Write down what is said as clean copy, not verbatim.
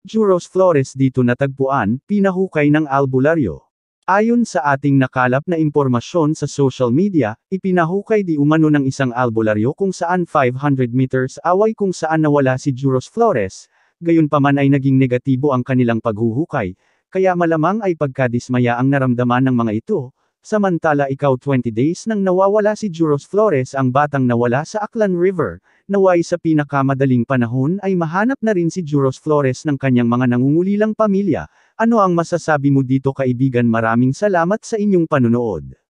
Juros Flores dito natagpuan, pinahukay ng albularyo. Ayon sa ating nakalap na impormasyon sa social media, ipinahukay di umano ng isang albularyo kung saan 500 meters away kung saan nawala si Juros Flores, gayunpaman ay naging negatibo ang kanilang paghuhukay, kaya malamang ay pagkadismaya ang naramdaman ng mga ito. Samantala 20 days nang nawawala si Juros Flores ang batang nawala sa Aklan River, naway sa pinakamadaling panahon ay mahanap na rin si Juros Flores ng kanyang mga nangungulilang pamilya. Ano ang masasabi mo dito kaibigan? Maraming salamat sa inyong panunood.